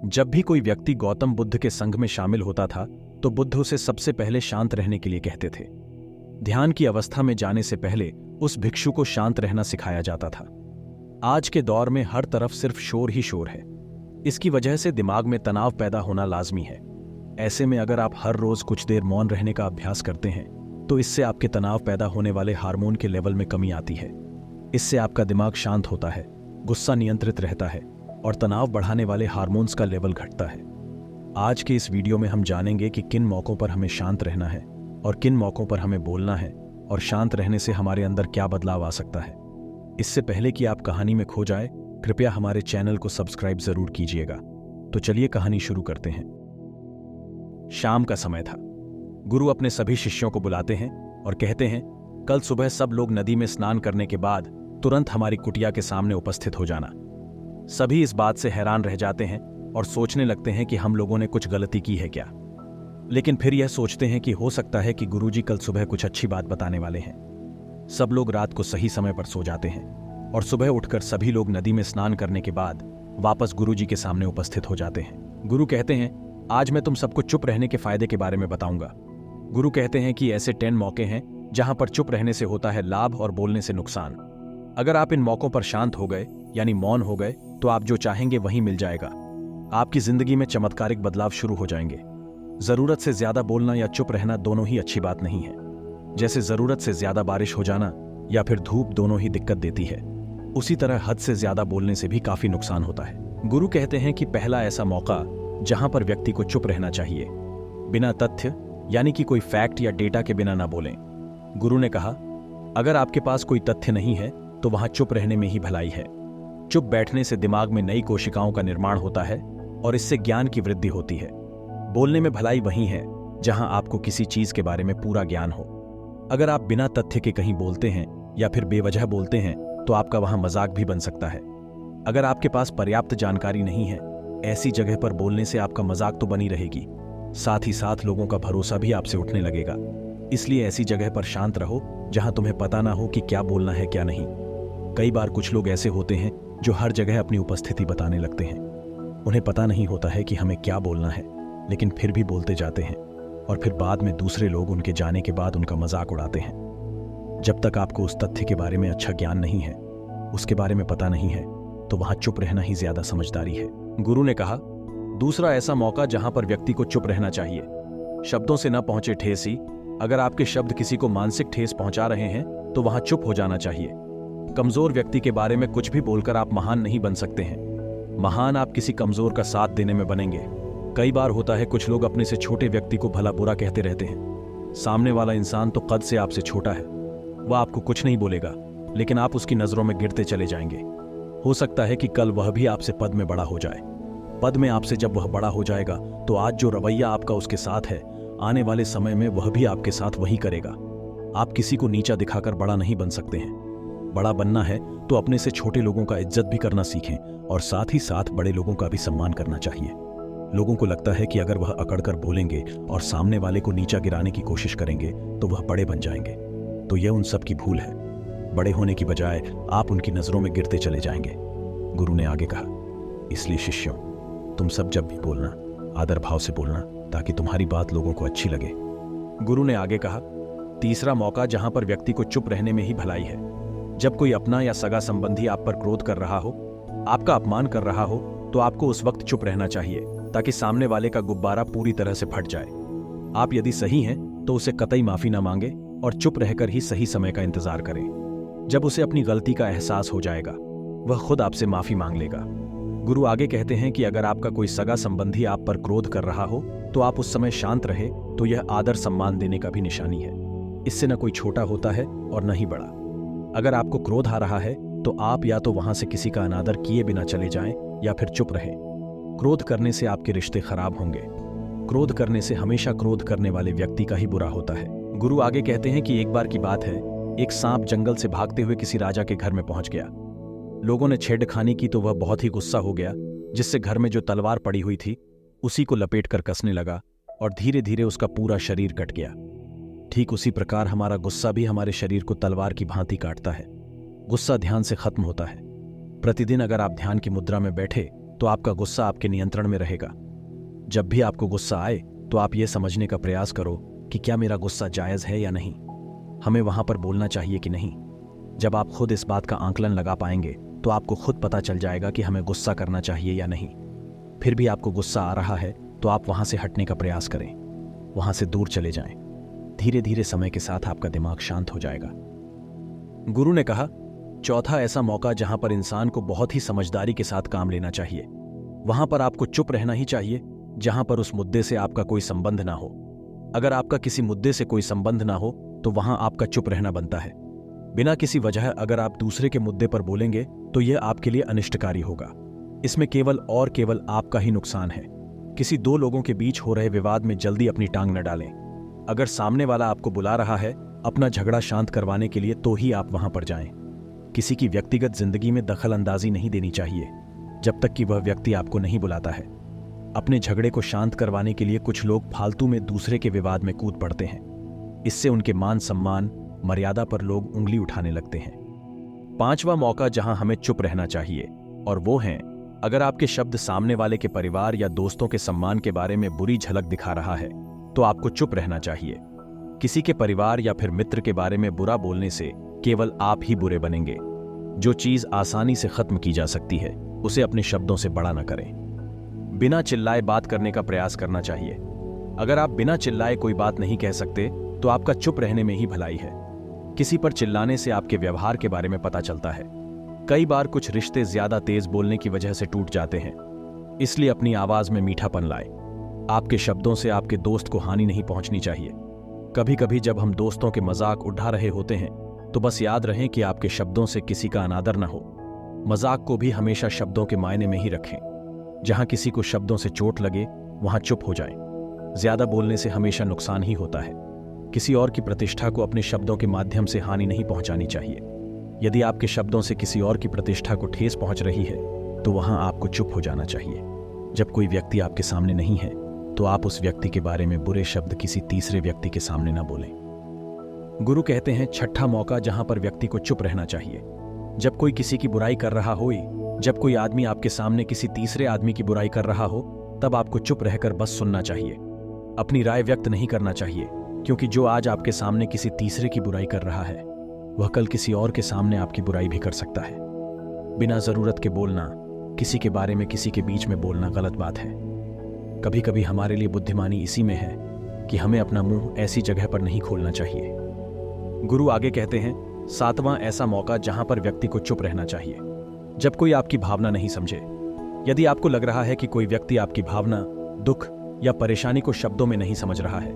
जब भी कोई व्यक्ति गौतम बुद्ध के संघ में शामिल होता था तो बुद्ध उसे सबसे पहले शांत रहने के लिए कहते थे। ध्यान की अवस्था में जाने से पहले उस भिक्षु को शांत रहना सिखाया जाता था। आज के दौर में हर तरफ सिर्फ शोर ही शोर है। इसकी वजह से दिमाग में तनाव पैदा होना लाजमी है। ऐसे में अगर आप हर रोज कुछ देर मौन रहने का अभ्यास करते हैं तो इससे आपके तनाव पैदा होने वाले हार्मोन के लेवल में कमी आती है। इससे आपका दिमाग शांत होता है, गुस्सा नियंत्रित रहता है और तनाव बढ़ाने वाले हार्मोन्स का लेवल घटता है। आज के इस वीडियो में हम जानेंगे कि किन मौकों पर हमें शांत रहना है और किन मौकों पर हमें बोलना है और शांत रहने से हमारे अंदर क्या बदलाव आ सकता है। इससे पहले कि आप कहानी में खो जाए, कृपया हमारे चैनल को सब्सक्राइब जरूर कीजिएगा। तो चलिए कहानी शुरू करते हैं। शाम का समय था। गुरु अपने सभी शिष्यों को बुलाते हैं और कहते हैं, कल सुबह सब लोग नदी में स्नान करने के बाद तुरंत हमारी कुटिया के सामने उपस्थित हो जाना। सभी इस बात से हैरान रह जाते हैं और सोचने लगते हैं कि हम लोगों ने कुछ गलती की है क्या। लेकिन फिर यह सोचते हैं कि हो सकता है कि गुरुजी कल सुबह कुछ अच्छी बात बताने वाले हैं। सब लोग रात को सही समय पर सो जाते हैं और सुबह उठकर सभी लोग नदी में स्नान करने के बाद वापस गुरुजी के सामने उपस्थित हो जाते हैं। गुरु कहते हैं, आज मैं तुम सबको चुप रहने के फायदे के बारे में बताऊंगा। गुरु कहते हैं कि ऐसे 10 मौके हैं जहां पर चुप रहने से होता है लाभ और बोलने से नुकसान। अगर आप इन मौकों पर शांत हो गए यानी मौन हो गए तो आप जो चाहेंगे वही मिल जाएगा। आपकी जिंदगी में चमत्कारिक बदलाव शुरू हो जाएंगे। जरूरत से ज्यादा बोलना या चुप रहना दोनों ही अच्छी बात नहीं है। जैसे जरूरत से ज्यादा बारिश हो जाना या फिर धूप दोनों ही दिक्कत देती है, उसी तरह हद से ज्यादा बोलने से भी काफी नुकसान होता है। गुरु कहते हैं कि पहला ऐसा मौका जहां पर व्यक्ति को चुप रहना चाहिए, बिना तथ्य यानी कि कोई फैक्ट या डेटा के बिना ना बोलें। गुरु ने कहा, अगर आपके पास कोई तथ्य नहीं है तो वहां चुप रहने में ही भलाई है। चुप बैठने से दिमाग में नई कोशिकाओं का निर्माण होता है और इससे ज्ञान की वृद्धि होती है। बोलने में भलाई वही है जहां आपको किसी चीज के बारे में पूरा ज्ञान हो। अगर आप बिना तथ्य के कहीं बोलते हैं या फिर बेवजह बोलते हैं तो आपका वहां मजाक भी बन सकता है। अगर आपके पास पर्याप्त जानकारी नहीं है, ऐसी जगह पर बोलने से आपका मजाक तो बनी रहेगी, साथ ही साथ लोगों का भरोसा भी आपसे उठने लगेगा। इसलिए ऐसी जगह पर शांत रहो जहां तुम्हें पता ना हो कि क्या बोलना है क्या नहीं। कई बार कुछ लोग ऐसे होते हैं जो हर जगह अपनी उपस्थिति बताने लगते हैं। उन्हें पता नहीं होता है कि हमें क्या बोलना है, लेकिन फिर भी बोलते जाते हैं और फिर बाद में दूसरे लोग उनके जाने के बाद उनका मजाक उड़ाते हैं। जब तक आपको उस तथ्य के बारे में अच्छा ज्ञान नहीं है, उसके बारे में पता नहीं है, तो वहां चुप रहना ही ज्यादा समझदारी है। गुरु ने कहा, दूसरा ऐसा मौका जहां पर व्यक्ति को चुप रहना चाहिए, शब्दों से न पहुंचे ठेस ही। अगर आपके शब्द किसी को मानसिक ठेस पहुंचा रहे हैं तो वहां चुप हो जाना चाहिए। कमजोर व्यक्ति के बारे में कुछ भी बोलकर आप महान नहीं बन सकते हैं। महान आप किसी कमजोर का साथ देने में बनेंगे। कई बार होता है कुछ लोग अपने से छोटे व्यक्ति को भला बुरा कहते रहते हैं। सामने वाला इंसान तो कद से आपसे छोटा है, वह आपको कुछ नहीं बोलेगा, लेकिन आप उसकी नजरों में गिरते चले जाएंगे। हो सकता है कि कल वह भी आपसे पद में बड़ा हो जाए। पद में आपसे जब वह बड़ा हो जाएगा तो आज जो रवैया आपका उसके साथ है, आने वाले समय में वह भी आपके साथ वही करेगा। आप किसी को नीचा दिखाकर बड़ा नहीं बन सकते हैं। बड़ा बनना है तो अपने से छोटे लोगों का इज्जत भी करना सीखें और साथ ही साथ बड़े लोगों का भी सम्मान करना चाहिए। लोगों को लगता है कि अगर वह अकड़कर बोलेंगे और सामने वाले को नीचा गिराने की कोशिश करेंगे तो वह बड़े बन जाएंगे, तो यह उन सब की भूल है। बड़े होने की बजाय आप उनकी नजरों में गिरते चले जाएंगे। गुरु ने आगे कहा, इसलिए शिष्यों, तुम सब जब भी बोलना आदर भाव से बोलना ताकि तुम्हारी बात लोगों को अच्छी लगे। गुरु ने आगे कहा, तीसरा मौका जहां पर व्यक्ति को चुप रहने में ही भलाई है, जब कोई अपना या सगा संबंधी आप पर क्रोध कर रहा हो, आपका अपमान कर रहा हो, तो आपको उस वक्त चुप रहना चाहिए ताकि सामने वाले का गुब्बारा पूरी तरह से फट जाए। आप यदि सही हैं तो उसे कतई माफी ना मांगे और चुप रहकर ही सही समय का इंतजार करें। जब उसे अपनी गलती का एहसास हो जाएगा, वह खुद आपसे माफी मांग लेगा। गुरु आगे कहते हैं कि अगर आपका कोई सगा संबंधी आप पर क्रोध कर रहा हो तो आप उस समय शांत रहे तो यह आदर सम्मान देने का भी निशानी है। इससे न कोई छोटा होता है और न ही बड़ा। अगर आपको क्रोध आ रहा है तो आप या तो वहां से किसी का अनादर किए बिना चले जाएं या फिर चुप रहें। क्रोध करने से आपके रिश्ते खराब होंगे। क्रोध करने से हमेशा क्रोध करने वाले व्यक्ति का ही बुरा होता है। गुरु आगे कहते हैं कि एक बार की बात है, एक सांप जंगल से भागते हुए किसी राजा के घर में पहुंच गया। लोगों ने छेड़खानी की तो वह बहुत ही गुस्सा हो गया, जिससे घर में जो तलवार पड़ी हुई थी उसी को लपेटकर कसने लगा और धीरे धीरे उसका पूरा शरीर कट गया। ठीक उसी प्रकार हमारा गुस्सा भी हमारे शरीर को तलवार की भांति काटता है। गुस्सा ध्यान से खत्म होता है। प्रतिदिन अगर आप ध्यान की मुद्रा में बैठे तो आपका गुस्सा आपके नियंत्रण में रहेगा। जब भी आपको गुस्सा आए तो आप यह समझने का प्रयास करो कि क्या मेरा गुस्सा जायज़ है या नहीं, हमें वहां पर बोलना चाहिए कि नहीं। जब आप खुद इस बात का आंकलन लगा पाएंगे तो आपको खुद पता चल जाएगा कि हमें गुस्सा करना चाहिए या नहीं। फिर भी आपको गुस्सा आ रहा है तो आप वहां से हटने का प्रयास करें, वहां से दूर चले जाएं। धीरे धीरे समय के साथ आपका दिमाग शांत हो जाएगा। गुरु ने कहा, चौथा ऐसा मौका जहां पर इंसान को बहुत ही समझदारी के साथ काम लेना चाहिए। वहां पर आपको चुप रहना ही चाहिए जहां पर उस मुद्दे से आपका कोई संबंध ना हो। अगर आपका किसी मुद्दे से कोई संबंध ना हो तो वहां आपका चुप रहना बनता है। बिना किसी वजह अगर आप दूसरे के मुद्दे पर बोलेंगे तो यह आपके लिए अनिष्टकारी होगा। इसमें केवल और केवल आपका ही नुकसान है। किसी दो लोगों के बीच हो रहे विवाद में जल्दी अपनी टांग न डालें। अगर सामने वाला आपको बुला रहा है अपना झगड़ा शांत करवाने के लिए तो ही आप वहां पर जाएं। किसी की व्यक्तिगत जिंदगी में दखल अंदाजी नहीं देनी चाहिए जब तक कि वह व्यक्ति आपको नहीं बुलाता है। अपने झगड़े को शांत करवाने के लिए कुछ लोग फालतू में दूसरे के विवाद में कूद पड़ते हैं। इससे उनके मान सम्मान मर्यादा पर लोग उंगली उठाने लगते हैं। पांचवा मौका जहां हमें चुप रहना चाहिए और वो है, अगर आपके शब्द सामने वाले के परिवार या दोस्तों के सम्मान के बारे में बुरी झलक दिखा रहा है तो आपको चुप रहना चाहिए। किसी के परिवार या फिर मित्र के बारे में बुरा बोलने से केवल आप ही बुरे बनेंगे। जो चीज आसानी से खत्म की जा सकती है उसे अपने शब्दों से बड़ा न करें। बिना चिल्लाए बात करने का प्रयास करना चाहिए। अगर आप बिना चिल्लाए कोई बात नहीं कह सकते तो आपका चुप रहने में ही भलाई है। किसी पर चिल्लाने से आपके व्यवहार के बारे में पता चलता है। कई बार कुछ रिश्ते ज्यादा तेज बोलने की वजह से टूट जाते हैं। इसलिए अपनी आवाज में मीठापन लाएं। आपके शब्दों से आपके दोस्त को हानि नहीं पहुंचनी चाहिए। कभी कभी जब हम दोस्तों के मजाक उड़ा रहे होते हैं तो बस याद रहे कि आपके शब्दों से किसी का अनादर न हो। मजाक को भी हमेशा शब्दों के मायने में ही रखें। जहां किसी को शब्दों से चोट लगे वहां चुप हो जाएं। ज्यादा बोलने से हमेशा नुकसान ही होता है। किसी और की प्रतिष्ठा को अपने शब्दों के माध्यम से हानि नहीं पहुंचानी चाहिए। यदि आपके शब्दों से किसी और की प्रतिष्ठा को ठेस पहुंच रही है तो वहां आपको चुप हो जाना चाहिए। जब कोई व्यक्ति आपके सामने नहीं है तो आप उस व्यक्ति के बारे में बुरे शब्द किसी तीसरे व्यक्ति के सामने ना बोलें। गुरु कहते हैं, छठा मौका जहां पर व्यक्ति को चुप रहना चाहिए। जब कोई किसी की बुराई कर रहा हो, जब कोई आदमी आपके सामने किसी तीसरे आदमी की बुराई कर रहा हो, तब आपको चुप रहकर बस सुनना चाहिए। अपनी राय व्यक्त नहीं करना चाहिए, क्योंकि जो आज आपके सामने किसी तीसरे की बुराई कर रहा है वह कल किसी और के सामने आपकी बुराई भी कर सकता है। बिना जरूरत के बोलना, किसी के बारे में किसी के बीच में बोलना गलत बात है। कभी कभी हमारे लिए बुद्धिमानी इसी में है कि हमें अपना मुंह ऐसी जगह पर नहीं खोलना चाहिए। गुरु आगे कहते हैं, सातवां ऐसा मौका जहां पर व्यक्ति को चुप रहना चाहिए। जब कोई आपकी भावना नहीं समझे। यदि आपको लग रहा है कि कोई व्यक्ति आपकी भावना, दुख या परेशानी को शब्दों में नहीं समझ रहा है,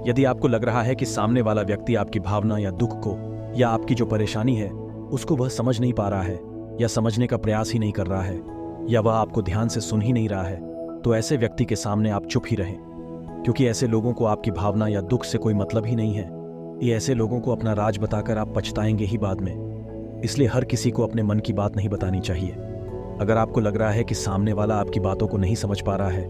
यदि आपको लग रहा है कि सामने वाला व्यक्ति आपकी भावना या दुख को या आपकी जो परेशानी है उसको वह समझ नहीं पा रहा है या समझने का प्रयास ही नहीं कर रहा है या वह आपको ध्यान से सुन ही नहीं रहा है, तो ऐसे व्यक्ति के सामने आप चुप ही रहें, क्योंकि ऐसे लोगों को आपकी भावना या दुख से कोई मतलब ही नहीं है। ये ऐसे लोगों को अपना राज बताकर आप पछताएंगे ही बाद में। इसलिए हर किसी को अपने मन की बात नहीं बतानी चाहिए। अगर आपको लग रहा है कि सामने वाला आपकी बातों को नहीं समझ पा रहा है,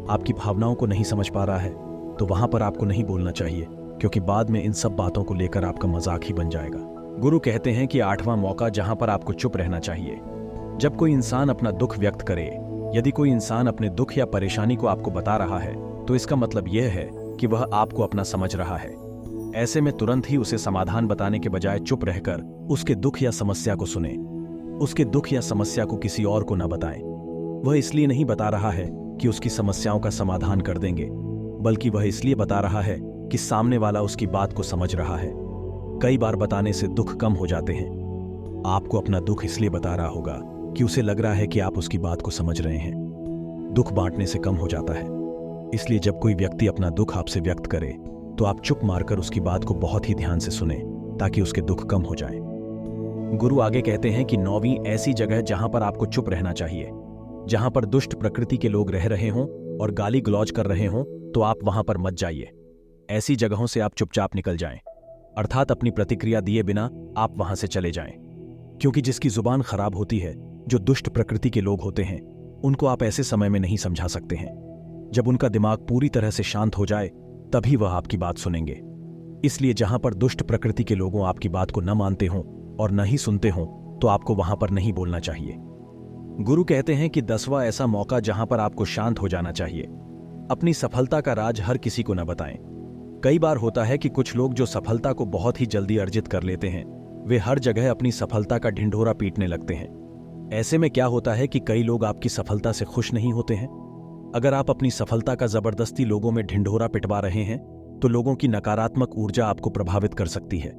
आपकी भावनाओं को नहीं समझ पा रहा है, तो वहां पर आपको नहीं बोलना चाहिए, क्योंकि बाद में इन सब बातों को लेकर आपका मजाक ही बन जाएगा। गुरु कहते हैं कि आठवां मौका जहां पर आपको चुप रहना चाहिए। जब कोई इंसान अपना दुख व्यक्त करे, यदि कोई इंसान अपने दुख या परेशानी को आपको बता रहा है तो इसका मतलब यह है कि वह आपको अपना समझ रहा है। ऐसे में तुरंत ही उसे समाधान बताने के बजाय चुप रहकर उसके दुख या समस्या को सुने। उसके दुख या समस्या को किसी और को न बताएं। वह इसलिए नहीं बता रहा है कि उसकी समस्याओं का समाधान कर देंगे, बल्कि वह इसलिए बता रहा है कि सामने वाला उसकी बात को समझ रहा है। कई बार बताने से दुख कम हो जाते हैं। आपको अपना दुख इसलिए बता रहा होगा कि उसे लग रहा है कि आप उसकी बात को समझ रहे हैं। दुख बांटने से कम हो जाता है। इसलिए जब कोई व्यक्ति अपना दुख आपसे व्यक्त करे तो आप चुप मारकर उसकी बात को बहुत ही ध्यान से सुने, ताकि उसके दुख कम हो जाए। गुरु आगे कहते हैं कि नौवीं ऐसी जगह जहां पर आपको चुप रहना चाहिए। जहां पर दुष्ट प्रकृति के लोग रह रहे हों और गाली गलौज कर रहे हों तो आप वहां पर मत जाइए। ऐसी जगहों से आप चुपचाप निकल जाएं, अर्थात अपनी प्रतिक्रिया दिए बिना आप वहां से चले जाएं। क्योंकि जिसकी जुबान खराब होती है, जो दुष्ट प्रकृति के लोग होते हैं, उनको आप ऐसे समय में नहीं समझा सकते हैं। जब उनका दिमाग पूरी तरह से शांत हो जाए तभी वह आपकी बात सुनेंगे। इसलिए जहां पर दुष्ट प्रकृति के लोगों आपकी बात को न मानते हों और न ही सुनते हों तो आपको वहां पर नहीं बोलना चाहिए। गुरु कहते हैं कि 10वां ऐसा मौका जहां पर आपको शांत हो जाना चाहिए। अपनी सफलता का राज हर किसी को न बताएं। कई बार होता है कि कुछ लोग जो सफलता को बहुत ही जल्दी अर्जित कर लेते हैं, वे हर जगह अपनी सफलता का ढिंढोरा पीटने लगते हैं। ऐसे में क्या होता है कि कई लोग आपकी सफलता से खुश नहीं होते हैं। अगर आप अपनी सफलता का जबरदस्ती लोगों में ढिंढोरा पिटवा रहे हैं तो लोगों की नकारात्मक ऊर्जा आपको प्रभावित कर सकती है।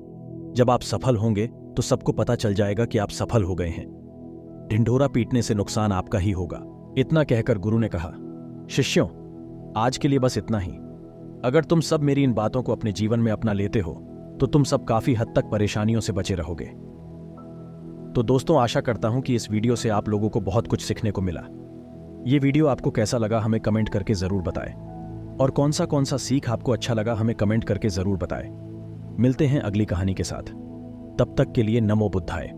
जब आप सफल होंगे तो सबको पता चल जाएगा कि आप सफल हो गए हैं। ढिंढोरा पीटने से नुकसान आपका ही होगा। इतना कहकर गुरु ने कहा, शिष्यों, आज के लिए बस इतना ही। अगर तुम सब मेरी इन बातों को अपने जीवन में अपना लेते हो तो तुम सब काफी हद तक परेशानियों से बचे रहोगे। तो दोस्तों, आशा करता हूं कि इस वीडियो से आप लोगों को बहुत कुछ सीखने को मिला। ये वीडियो आपको कैसा लगा हमें कमेंट करके जरूर बताएं, और कौन सा सीख आपको अच्छा लगा हमें कमेंट करके जरूर बताएं। मिलते हैं अगली कहानी के साथ। तब तक के लिए नमो बुद्धाय।